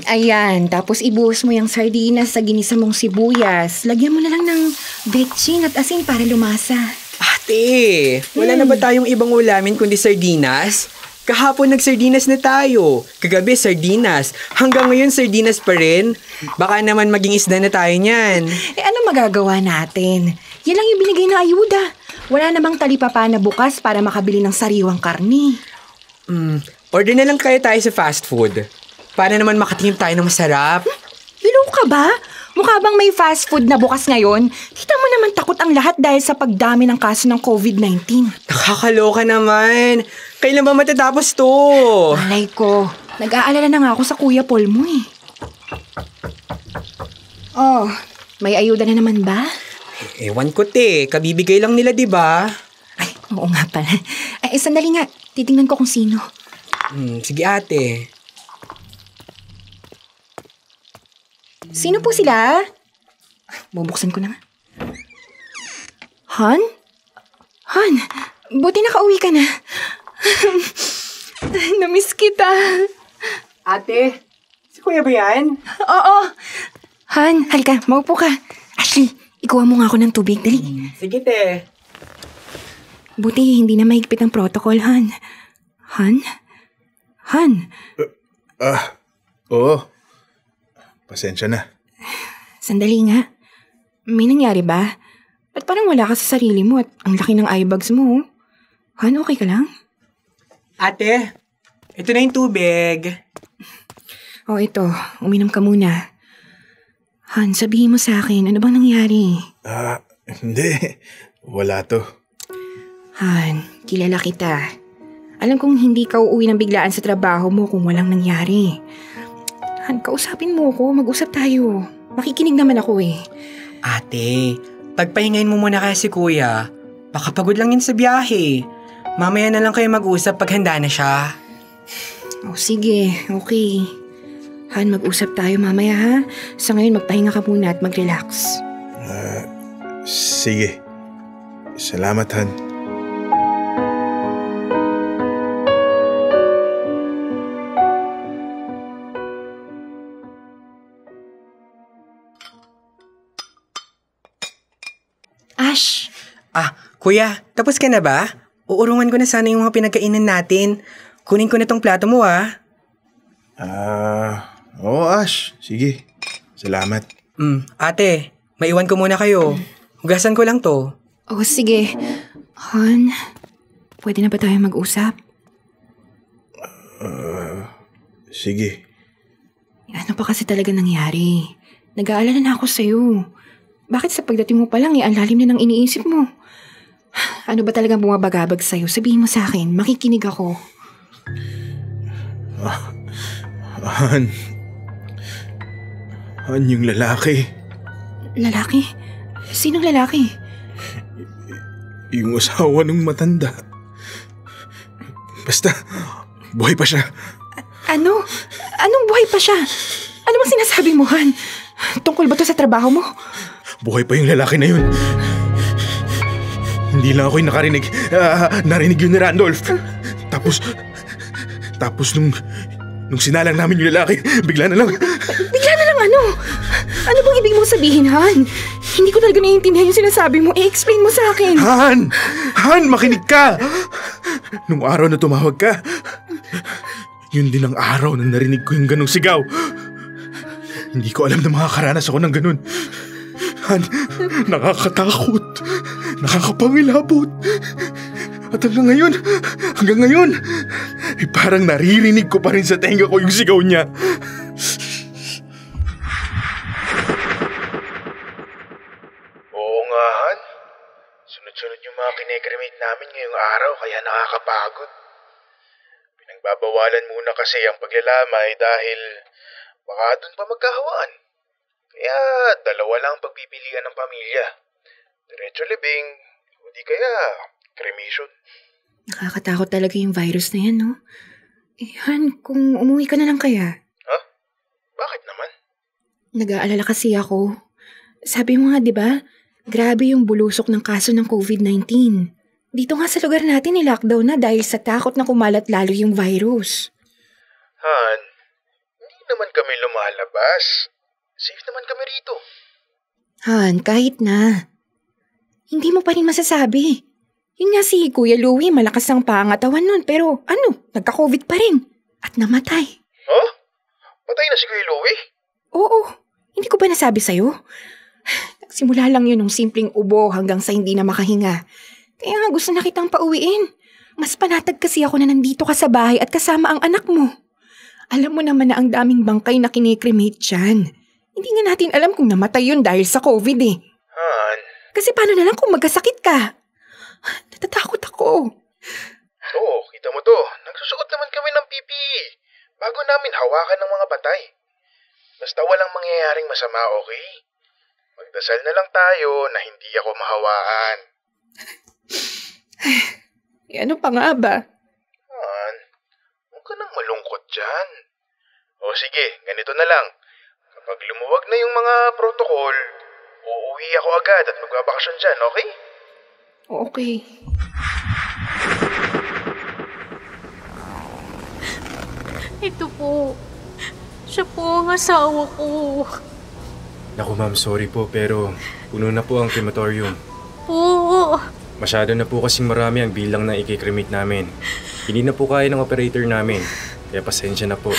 Ayan, tapos ibuhos mo yung sardinas sa ginisa mong sibuyas. Lagyan mo na lang ng betchin at asin para lumasa. Ate, wala na ba tayong ibang ulamin kundi sardinas? Kahapon nag-sardinas na tayo. Kagabi sardinas. Hanggang ngayon sardinas pa rin. Baka naman maging isda na tayo niyan. Ano magagawa natin? Yan lang yung binigay na ayuda. Wala namang talipapa na bukas para makabili ng sariwang karni. Order na lang kaya tayo sa fast food. Para naman makatingin tayo ng masarap. Bilaw ka ba? Mukha bang may fast food na bukas ngayon? Kita mo naman takot ang lahat dahil sa pagdami ng kaso ng COVID-19. Nakakaloka naman. Kailan ba matatapos to? Malay ko. Nag-aalala na nga ako sa Kuya Paul mo eh. Oh, may ayuda na naman ba? Ewan ko te, kabibigay lang nila 'di ba? Ay, oo nga pala. Ay, sandali nga. Titingnan ko kung sino. Sige ate. Sino po sila? Bubuksan ko na nga. Han? Han, buti nakauwi ka na. Namiss kita. Ate, si kuya ba yan? Oo. Han, halika, maupo ka. Ashley, ikuha mo nga ako ng tubig, dali. Sige te. Buti hindi na mahigpit ang protocol, Han. Han? Han? Oo. Pasensya na. Sandali nga. May nangyari ba? At parang wala ka sa sarili mo at ang laki ng eye bags mo. Han, okay ka lang? Ate, ito na yung tubig. Oh, ito. Uminom ka muna. Han, sabihin mo sa akin, ano bang nangyari? Hindi. Wala to. Han, kilala kita. Alam kong hindi ka uuwi ng biglaan sa trabaho mo kung walang nangyari. Han, kausapin mo ako. Mag-usap tayo. Makikinig naman ako eh. Ate, pagpahingayin mo muna kaya si kuya. Baka pagod lang yun sa biyahe. Mamaya na lang kayo mag-usap pag handa na siya. Oh, sige. Okay. Han, mag-usap tayo mamaya ha. Sa ngayon, magpahinga ka muna at mag-relax. Sige. Salamat, Han. Ash! Kuya, tapos ka na ba? Uurungan ko na sana yung mga pinagkainan natin. Kunin ko na tong plato mo Oo, Ash. Sige. Salamat. Ate, maiwan ko muna kayo. Hugasan ko lang to. Oh, sige. Han, pwede na ba tayo mag-usap? Sige. Ano pa kasi talaga nangyari? Nag-aalala na ako sa'yo. Bakit sa pagdating mo pa lang, ang lalim na ng iniisip mo? Ano ba talagang bumabagabag sa'yo? Sabihin mo sa akin, makikinig ako. Han, yung lalaki. Lalaki? Sinong lalaki? Yung asawa ng matanda. Basta, buhay pa siya. Ano? Anong buhay pa siya? Ano bang sinasabi mo, Han? Tungkol ba to sa trabaho mo? Buhay pa yung lalaki na yun. Hindi lang ako yung narinig yun ni Randolph. Tapos nung sinalang namin yung lalaki, bigla na lang ano? Ano bang ibig mong sabihin, Han? Hindi ko talaga naiintindihan yung sinasabi mo. I-explain mo sa akin. Han, makinig ka! Nung araw na tumawag ka, yun din ang araw na narinig ko yung ganong sigaw. Hindi ko alam na makakaranas ako ng ganun. Han, nakakatakot. Nakakapangilabot. At hanggang ngayon, parang naririnig ko pa rin sa tenga ko yung sigaw niya. Oo nga, Han. Sunod-sunod yung mga kinekremate namin ngayong araw kaya nakakapagod. Pinagbabawalan muna kasi ang paglalamay dahil baka dun pa magkahawaan. Kaya dalawa lang ang pagpipilian ng pamilya. Diretso libing, o di kaya cremation. Nakakatakot talaga yung virus na yan, no? Han, kung umuwi ka na lang kaya? Ha? Bakit naman? Nag-aalala kasi ako. Sabi mo nga, di ba? Grabe yung bulusok ng kaso ng COVID-19. Dito nga sa lugar natin, lockdown na dahil sa takot na kumalat lalo yung virus. Han, hindi naman kami lumalabas. Safe naman kami rito. Han, kahit na. Hindi mo pa rin masasabi. Yun nga si Kuya Louie, malakas ang pangatawan nun pero nagka-COVID pa rin. At namatay. Huh? Patay na si Kuya Louie? Oo, hindi ko ba nasabi sa'yo? Nagsimula lang yun nung simpleng ubo hanggang sa hindi na makahinga. Kaya nga gusto na kitang pauwiin. Mas panatag kasi ako na nandito ka sa bahay at kasama ang anak mo. Alam mo naman na ang daming bangkay na kinikremate dyan. Hindi nga natin alam kung namatay yun dahil sa COVID eh. Han? Kasi paano na lang kung magkasakit ka? Natatakot ako. Oo, kita mo to. Nagsusuot naman kami ng PPE bago namin hawakan ng mga patay. Basta walang mangyayaring masama, okay? Magdasal na lang tayo na hindi ako mahawaan. Ano pa nga ba? Han, huwag ka nang malungkot dyan. O sige, ganito na lang. Kapag lumuwag na yung mga protocol, uuwi ako agad at magbabakasyon dyan, okay? Okay. Ito po. Siya po ang asawa ko. Naku ma'am, sorry po pero puno na po ang crematorium. Po. Masyado na po kasing marami ang bilang na i-cremate namin. Hindi na po kaya ng operator namin. Kaya pasensya na po.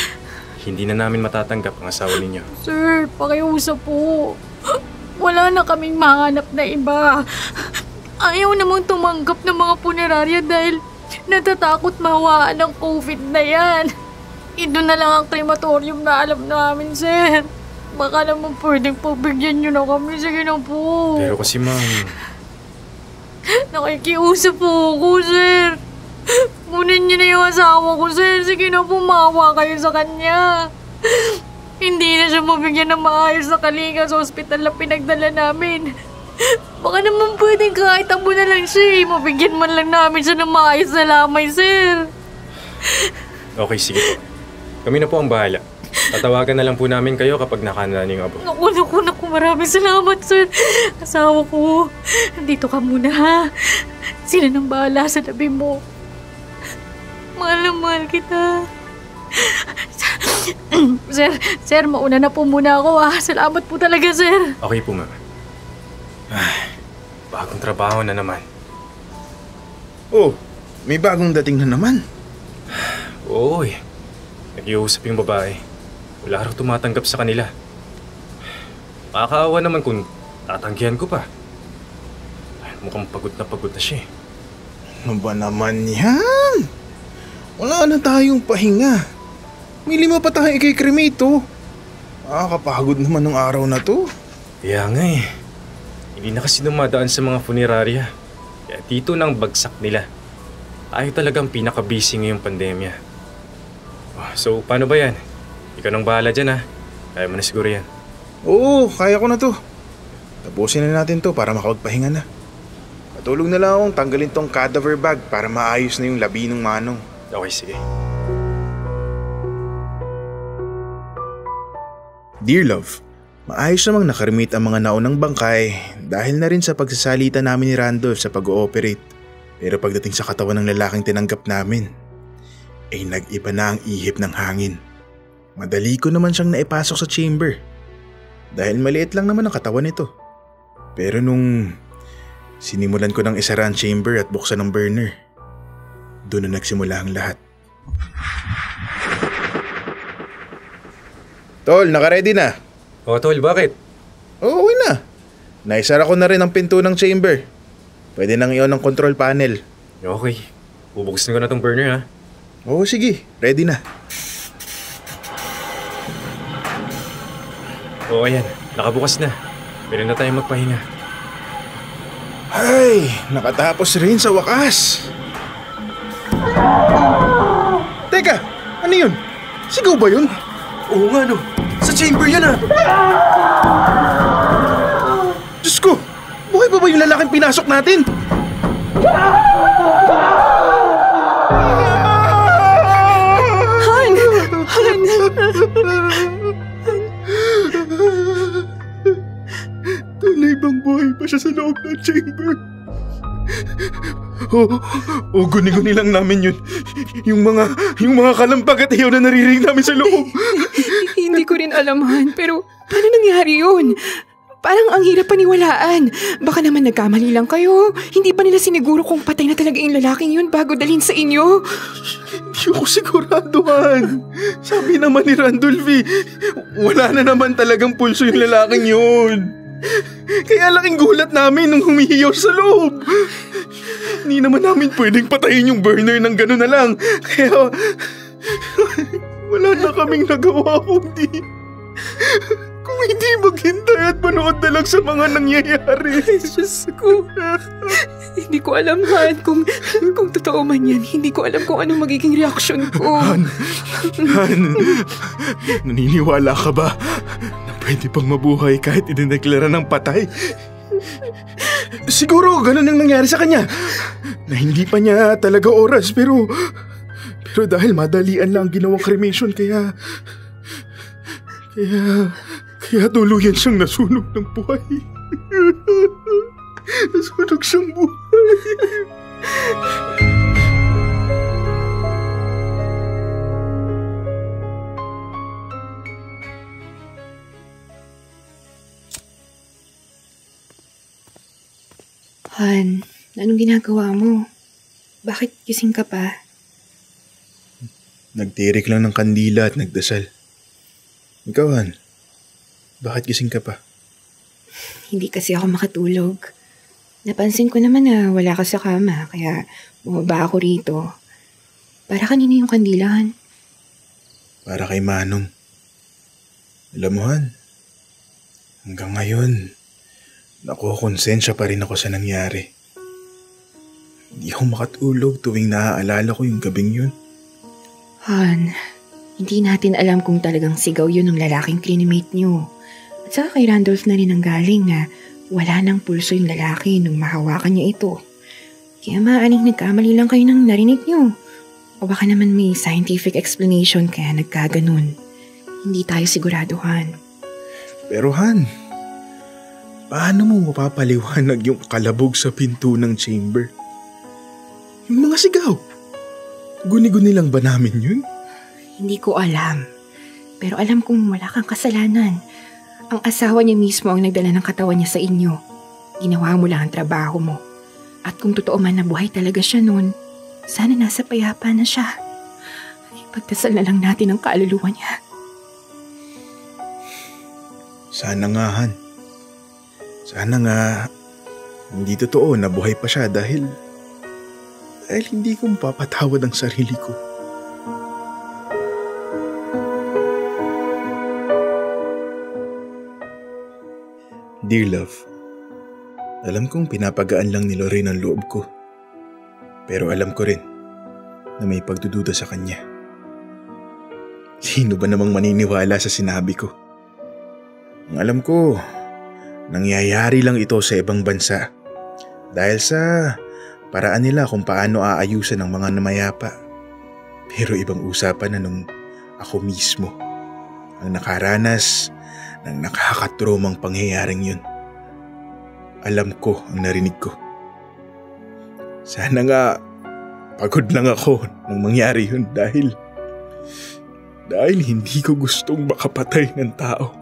Hindi na namin matatanggap ang asawa ninyo. Sir, pakiusap po. Wala na kaming mahanap na iba. Ayaw namang tumanggap ng mga punerarya dahil natatakot mahawaan ng COVID na yan. Ito na lang ang crematorium na alam namin, sir. Baka naman pwedeng pagbigyan nyo na kami. Sige na po. Pero kasi ma'am... Nakikiusap po ako, sir. Kunin niyo na yung asawa ko, sir. Sige na po, maawa kayo sa kanya. Hindi na siya mabigyan ng maayos na kalinga sa ospital na pinagdala namin. Baka naman pwedeng kahit abo na lang siya. Mabigyan man lang namin siya ng maayos na lamay, sir. Okay, sige po. Kami na po ang bahala. Tatawagan na lang po namin kayo kapag nakahanda na yung abo. Naku, maraming salamat, sir. Asawa ko, nandito ka muna, ha? Sila nang bahala sa tabi mo. Mahal na mahal kita. Sir, mauna na po muna ako, ha? Salamat po talaga, sir. Okay po, ma'am. Bagong trabaho na naman. Oh, may bagong dating na naman. Oo eh. Nakiusap yung babae. Wala raw tumatanggap sa kanila. Makakaawa naman kung tatanggihan ko pa. Mukhang pagod na siya eh. Ano ba naman yan? Wala na tayong pahinga. May 5 pa tayong i-cremate oh. Nakakapagod naman ng araw na to. Kaya nga eh. Hindi na kasi dumadaan sa mga funerarya. Kaya dito na ang bagsak nila. Tayo talagang pinaka-busy ngayong pandemya. So, paano ba yan? Ikaw nang bahala dyan ha. Kaya mo na siguro yan. Oo, kaya ko na to. Tapusin na natin to para makapagpahinga na. Patulog na lang akong tanggalin tong cadaver bag para maayos na yung labi ng manong. Okay, sige. Dear love, maayos namang nakaremate ang mga naunang bangkay dahil na rin sa pagsasalita namin ni Randolph sa pag-ooperate. Pero pagdating sa katawan ng lalaking tinanggap namin, ay nag-iba na ang ihip ng hangin. Madali ko naman siyang naipasok sa chamber dahil maliit lang naman ang katawan nito. Pero nung sinimulan ko ng isara ang chamber at buksan ang burner, doon na nagsimula ang lahat. Tol, naka-ready na? O tol, bakit? Oo, okay na. Naisara ko na rin ang pinto ng chamber. Pwede nang iyon ang control panel. Okay. Bubuksan ko na tong burner ha. Oo, sige. Ready na. Oo, ayan. Nakabukas na. Pwede na tayong magpahinga. Ay, nakatapos rin sa wakas. Teka, ano yun? Sigaw ba yun? Oo nga no. Sa chamber yan ah. Diyos ko, buhay pa ba yung lalaking pinasok natin? Han! Tunay bang buhay pa siya sa loob ng chamber? Guni-guni lang namin yun. Yung mga kalampag at ayaw na naririnig namin sa loob. Hindi ko rin alam, Han, pero paano nangyari yun? Parang ang hirap paniwalaan. Baka naman nagkamali lang kayo. Hindi pa nila siniguro kung patay na talaga yung lalaking yun bago dalhin sa inyo. Hindi ako sigurado, Han. Sabi naman ni Randolph, wala na naman talagang pulso yung lalaking yun. Kaya laking gulat namin nung humihiyaw sa loob. Hindi naman namin pwedeng patayin yung burner ng gano'n na lang. Kaya wala na kaming nagawa kung hindi maghintay at manood na lang sa mga nangyayari. Diyos ko. Hindi ko alam, Han, kung totoo man yan. Hindi ko alam kung anong magiging reaksyon ko. Han, naniniwala ka ba na pwede pang mabuhay kahit idineklara ng patay? Siguro ganun ang nangyari sa kanya. Na hindi pa niya talaga oras pero dahil madalian lang ginawang cremation kaya tuluyan siyang nasunog ng buhay. Nasunog siyang buhay. Han, anong ginagawa mo? Bakit gising ka pa? Nagtirik lang ng kandila at nagdasal. Ikaw, Han, bakit gising ka pa? Hindi kasi ako makatulog. Napansin ko naman na wala ka sa kama, kaya bumaba ako rito. Para kanino yung kandilahan? Para kay Manong. Alam mo, Han, hanggang ngayon, nakukonsensya pa rin ako sa nangyari. Hindi ako makatulog tuwing naaalala ko yung gabing yun. Han, hindi natin alam kung talagang sigaw yun ng lalaking clinimate niyo. At saka kay Randolph na rin ang galing na wala nang pulso yung lalaki nung mahawakan niya ito. Kaya maaaring nagkamali lang kayo ng narinig niyo. O baka naman may scientific explanation kaya nagkaganon. Hindi tayo sigurado, Han. Pero Han, paano mo mapapaliwanag yung kalabog sa pinto ng chamber? Yung mga sigaw. Guni-guni lang ba namin yun? Hindi ko alam. Pero alam kong wala kang kasalanan. Ang asawa niya mismo ang nagdala ng katawan niya sa inyo. Ginawa mo lang ang trabaho mo. At kung totoo man na buhay talaga siya noon, sana nasa payapa na siya. Ipagdasal na lang natin ang kaluluwa niya. Sana nga, Han. Sana nga hindi totoo na buhay pa siya dahil hindi ko mapapatawad ang sarili ko. Dear love, alam kong pinapagaan lang ni Lorraine ang loob ko. Pero alam ko rin na may pagdududa sa kanya. Sino ba namang maniniwala sa sinabi ko? Ang alam ko, nangyayari lang ito sa ibang bansa dahil sa paraan nila kung paano aayusan ang mga namayapa. Pero ibang usapan na nung ako mismo ang nakaranas ng nakakatromang pangyayaring yun. Alam ko ang narinig ko. Sana nga pagod lang ako nang mangyari yun dahil hindi ko gustong makapatay ng tao.